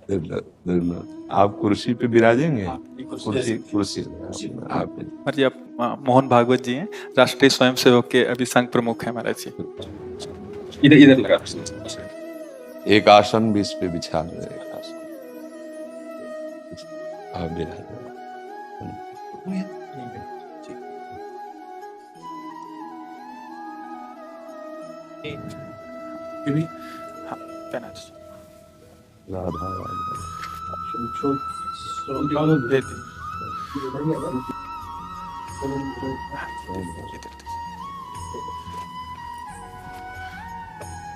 धन्यवाद। आप कुर्सी पे विराजेंगे? कुर्सी कुर्सी आप। जी, आप मोहन भागवत जी हैं, राष्ट्रीय स्वयंसेवक के अभी संघ प्रमुख हैं महाराज जी। इधर इधर लगा। एक आसन भी इस पे बिछा दो, एक आसन आप विराज। हाँ, पहना दीजिए। राधा राधा। दे दी।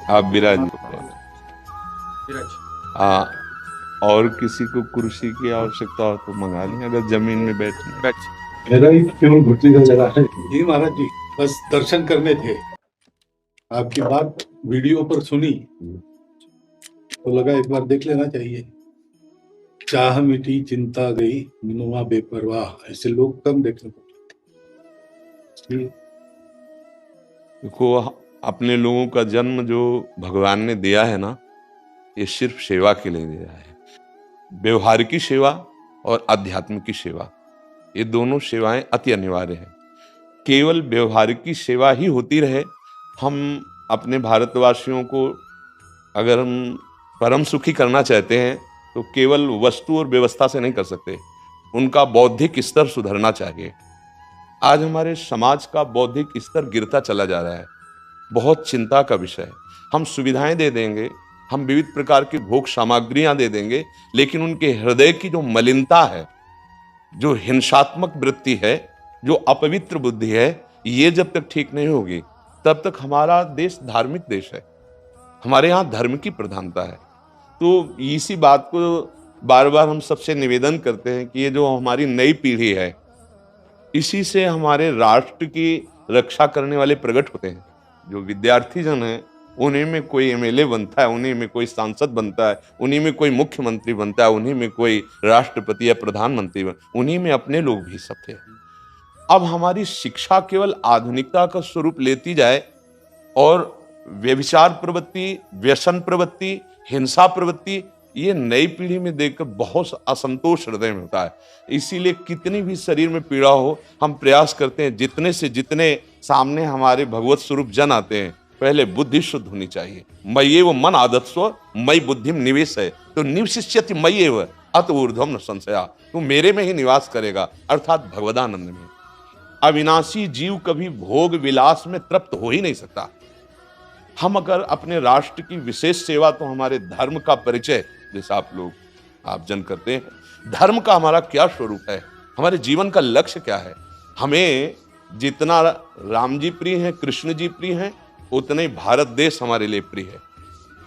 आप विराज। हाँ, और किसी को कुर्सी की आवश्यकता हो तो मंगा लें, अगर जमीन में बैठना। बैठ। मेरा ही क्यों घुटने का जगह है जी महाराज जी, बस दर्शन करने थे। आपकी बात वीडियो पर सुनी तो लगा एक बार देख लेना चाहिए। चाह मिटी चिंता गई मनुआ बेपरवाह, ऐसे लोग कम देखने को। देखो, अपने लोगों का जन्म जो भगवान ने दिया है ना, ये सिर्फ सेवा के लिए दिया है। व्यवहार की सेवा और अध्यात्म की सेवा, ये दोनों सेवाएं अति अनिवार्य है। केवल व्यवहार की सेवा ही होती रहे, हम अपने भारतवासियों को अगर हम परम सुखी करना चाहते हैं तो केवल वस्तु और व्यवस्था से नहीं कर सकते, उनका बौद्धिक स्तर सुधरना चाहिए। आज हमारे समाज का बौद्धिक स्तर गिरता चला जा रहा है, बहुत चिंता का विषय है। हम सुविधाएं दे देंगे, हम विविध प्रकार की भोग सामग्रियां दे देंगे, लेकिन उनके हृदय की जो मलिनता है, जो हिंसात्मक वृत्ति है, जो अपवित्र बुद्धि है, ये जब तक ठीक नहीं होगी तब तक हमारा देश धार्मिक देश है, हमारे यहाँ धर्म की प्रधानता है। तो इसी बात को बार बार हम सबसे निवेदन करते हैं कि ये जो हमारी नई पीढ़ी है, इसी से हमारे राष्ट्र की रक्षा करने वाले प्रकट होते हैं। जो विद्यार्थी जन है, उन्हीं में कोई एमएलए बनता है, उन्हीं में कोई सांसद बनता है, उन्हीं में कोई मुख्यमंत्री बनता है, उन्हीं में कोई राष्ट्रपति या प्रधानमंत्री उन्हीं में अपने लोग भी सब थे। अब हमारी शिक्षा केवल आधुनिकता का स्वरूप लेती जाए और व्यभिचार प्रवृत्ति, व्यसन प्रवृत्ति, हिंसा प्रवृत्ति, ये नई पीढ़ी में देखकर बहुत असंतोष हृदय में होता है। इसीलिए कितनी भी शरीर में पीड़ा हो, हम प्रयास करते हैं जितने से जितने सामने हमारे भगवत स्वरूप जन आते हैं, पहले बुद्धि शुद्ध होनी चाहिए। मय्येव मन आदत्स्व मयि बुद्धिम निवेश है, तो निवशिष्यति मय्येव अत ऊर्ध्वम न संशया, तू मेरे में ही निवास करेगा, अर्थात भगवदानंद में। अविनाशी जीव कभी भोग विलास में तृप्त हो ही नहीं सकता। हम अगर अपने राष्ट्र की विशेष सेवा, तो हमारे धर्म का परिचय जैसा आप जन करते हैं, धर्म का हमारा क्या स्वरूप है, हमारे जीवन का लक्ष्य क्या है। हमें जितना राम जी प्रिय हैं, कृष्ण जी प्रिय हैं, उतने ही भारत देश हमारे लिए प्रिय है।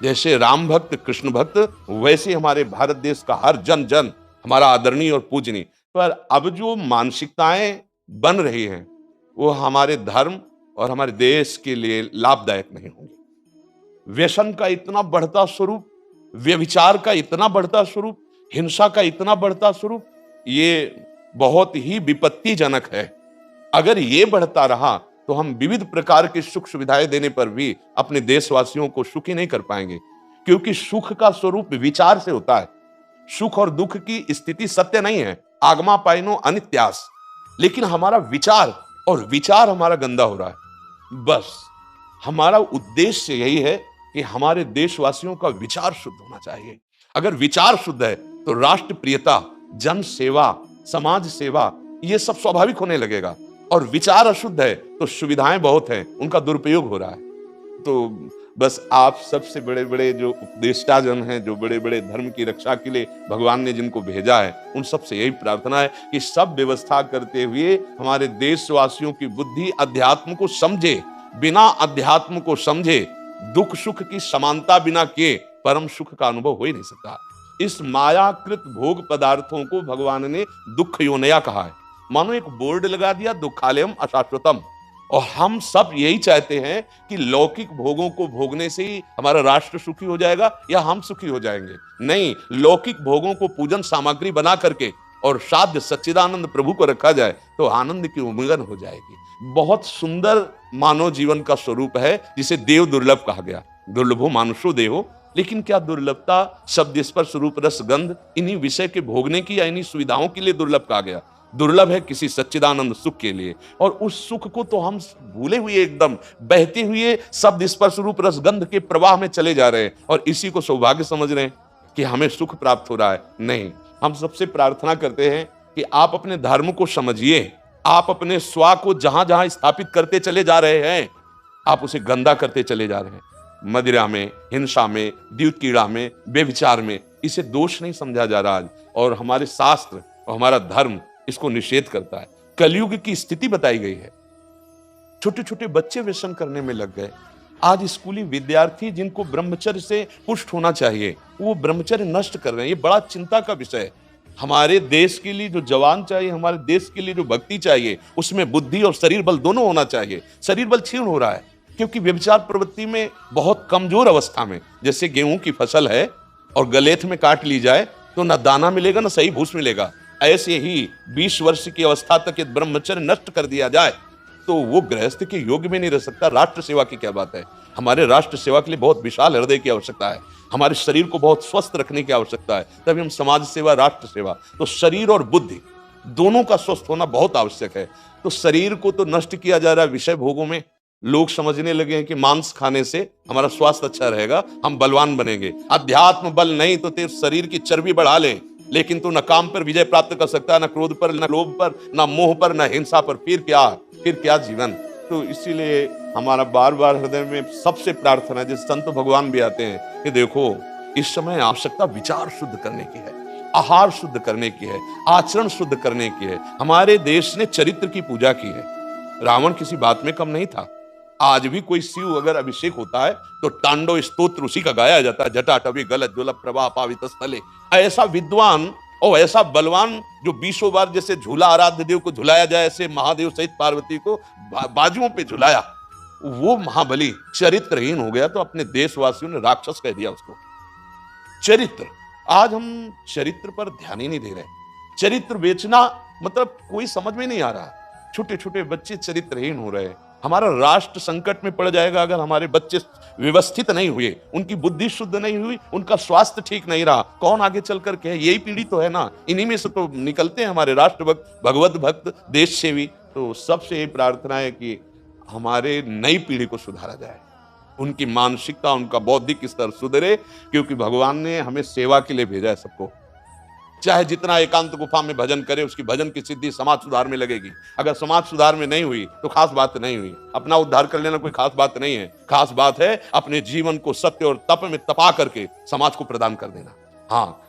जैसे राम भक्त कृष्ण भक्त, वैसे हमारे भारत देश का हर जन जन हमारा आदरणीय और पूजनीय। पर अब जो मानसिकताएं बन रही हैं, वो हमारे धर्म और हमारे देश के लिए लाभदायक नहीं होंगी। व्यसन का इतना बढ़ता स्वरूप, व्यभिचार का इतना बढ़ता स्वरूप, हिंसा का इतना बढ़ता स्वरूप, ये बहुत ही विपत्तिजनक है। अगर ये बढ़ता रहा तो हम विविध प्रकार की सुख सुविधाएं देने पर भी अपने देशवासियों को सुखी नहीं कर पाएंगे, क्योंकि सुख का स्वरूप विचार से होता है। सुख और दुख की स्थिति सत्य नहीं है, आगमा पाइनो अनित्यास, लेकिन हमारा विचार और विचार हमारा गंदा हो रहा है। बस हमारा उद्देश्य यही है कि हमारे देशवासियों का विचार शुद्ध होना चाहिए। अगर विचार शुद्ध है तो राष्ट्र प्रियता, जन सेवा, समाज सेवा, ये सब स्वाभाविक होने लगेगा। और विचार अशुद्ध है तो सुविधाएं बहुत हैं, उनका दुरुपयोग हो रहा है। तो बस आप सबसे बड़े बड़े जो उपदेष्टा जन हैं, जो बड़े बड़े धर्म की रक्षा के लिए भगवान ने जिनको भेजा है, उन सबसे यही प्रार्थना है कि सब व्यवस्था करते हुए हमारे देशवासियों की बुद्धि अध्यात्म को समझे। बिना अध्यात्म को समझे दुख सुख की समानता बिना किए परम सुख का अनुभव हो ही नहीं सकता। इस मायाकृत भोग पदार्थों को भगवान ने दुख योनया कहा है। मानो एक बोर्ड लगा दिया, दुखालयम अशाश्वतम। और हम सब यही चाहते हैं कि लौकिक भोगों को भोगने से ही हमारा राष्ट्र सुखी हो जाएगा या हम सुखी हो जाएंगे। नहीं, लौकिक भोगों को पूजन सामग्री बना करके और साध्य सच्चिदानंद प्रभु को रखा जाए तो आनंद की उमंगन हो जाएगी। बहुत सुंदर मानव जीवन का स्वरूप है, जिसे देव दुर्लभ कहा गया। दुर्लभो मानुषो देहो लेकिन क्या दुर्लभता शब्द स्पर्श रूप रस गंध इन्हीं विषय के भोगने की या इन्हीं सुविधाओं के लिए दुर्लभ कहा गया? दुर्लभ है किसी सच्चिदानंद सुख के लिए। और उस सुख को तो हम भूले हुए एकदम बहते हुए शब्द स्पर्श रूप रस गंध के प्रवाह में चले जा रहे हैं और इसी को सौभाग्य समझ रहे हैं कि हमें सुख प्राप्त हो रहा है। नहीं, हम सबसे प्रार्थना करते हैं कि आप अपने धर्म को समझिए। आप अपने स्वा को जहां जहां स्थापित करते चले जा रहे हैं, आप उसे गंदा करते चले जा रहे हैं। मदिरा में, हिंसा में, द्यूत कीड़ा में, बेविचार में, इसे दोष नहीं समझा जा रहा आज। और हमारे शास्त्र और हमारा धर्म इसको निषेध करता है। कलयुग की स्थिति बताई गई है। छोटे छोटे बच्चे व्यसन करने में लग गए। आज स्कूली विद्यार्थी जिनको ब्रह्मचर्य से पुष्ट होना चाहिए, वो ब्रह्मचर्य नष्ट कर रहे हैं। ये बड़ा चिंता का विषय है। हमारे देश के लिए जो जवान चाहिए, हमारे देश के लिए जो भक्ति चाहिए, उसमें बुद्धि और शरीर बल दोनों होना चाहिए। शरीर बल क्षीण हो रहा है क्योंकि व्यभिचार प्रवृत्ति में बहुत कमजोर अवस्था में, जैसे गेहूं की फसल है और गलेथ में काट ली जाए तो न दाना मिलेगा न सही भूस मिलेगा। ऐसे ही 20 वर्ष की अवस्था तक यदि ब्रह्मचर्य नष्ट कर दिया जाए तो वो गृहस्थ के योग्य में नहीं रह सकता। राष्ट्र सेवा की क्या बात है। हमारे राष्ट्र सेवा के लिए बहुत विशाल हृदय की आवश्यकता है। हमारे शरीर को बहुत स्वस्थ रखने की आवश्यकता है, तभी हम समाज सेवा, राष्ट्र सेवा। तो शरीर और बुद्धि दोनों का स्वस्थ होना बहुत आवश्यक है। तो शरीर को तो नष्ट किया जा रहा है विषय भोगों में। लोग समझने लगे हैं कि मांस खाने से हमारा स्वास्थ्य अच्छा रहेगा, हम बलवान बनेंगे। अध्यात्म बल नहीं तो तेरे शरीर की चर्बी बढ़ा ले, लेकिन तू न काम पर विजय प्राप्त कर सकता, न क्रोध पर, न लोभ पर, न मोह पर, न हिंसा पर। फिर क्या जीवन। तो इसीलिए हमारा बार बार हृदय में सबसे प्रार्थना है, जिस संत भगवान भी आते हैं कि देखो इस समय आवश्यकता विचार शुद्ध करने की है, आहार शुद्ध करने की है, आचरण शुद्ध करने की है। हमारे देश ने चरित्र की पूजा की है। रावण किसी बात में कम नहीं था। आज भी कोई शिव अगर अभिषेक होता है तो तांडव स्तोत्र उसी का गाया जाता है। जटाटवी गलत ज्वलभ प्रभा पावित स्थले। ऐसा विद्वान और ऐसा बलवान जो 20 बार जैसे झूला आराध्य देव को झुलाया जाए, ऐसे महादेव सहित पार्वती को बाजुओं पे झुलाया, वो महाबली चरित्रहीन हो गया तो अपने देशवासियों ने राक्षस कह दिया उसको। चरित्र, आज हम चरित्र पर ध्यान ही नहीं दे रहे। चरित्र बेचना मतलब कोई समझ में नहीं आ रहा। छोटे छोटे बच्चे चरित्रहीन हो रहे हैं। हमारा राष्ट्र संकट में पड़ जाएगा अगर हमारे बच्चे व्यवस्थित नहीं हुए, उनकी बुद्धि शुद्ध नहीं हुई, उनका स्वास्थ्य ठीक नहीं रहा। कौन आगे चलकर के, यही पीढ़ी तो है ना। इन्हीं में से तो निकलते हैं हमारे राष्ट्रभक्त, भगवत भक्त, देश सेवी। तो सबसे ये प्रार्थना है कि हमारे नई पीढ़ी को सुधारा जाए, उनकी मानसिकता, उनका बौद्धिक स्तर सुधरे, क्योंकि भगवान ने हमें सेवा के लिए भेजा है सबको। चाहे जितना एकांत गुफा में भजन करे, उसकी भजन की सिद्धि समाज सुधार में लगेगी। अगर समाज सुधार में नहीं हुई तो खास बात नहीं हुई। अपना उद्धार कर लेना कोई खास बात नहीं है। खास बात है अपने जीवन को सत्य और तप में तपा करके समाज को प्रदान कर देना। हाँ,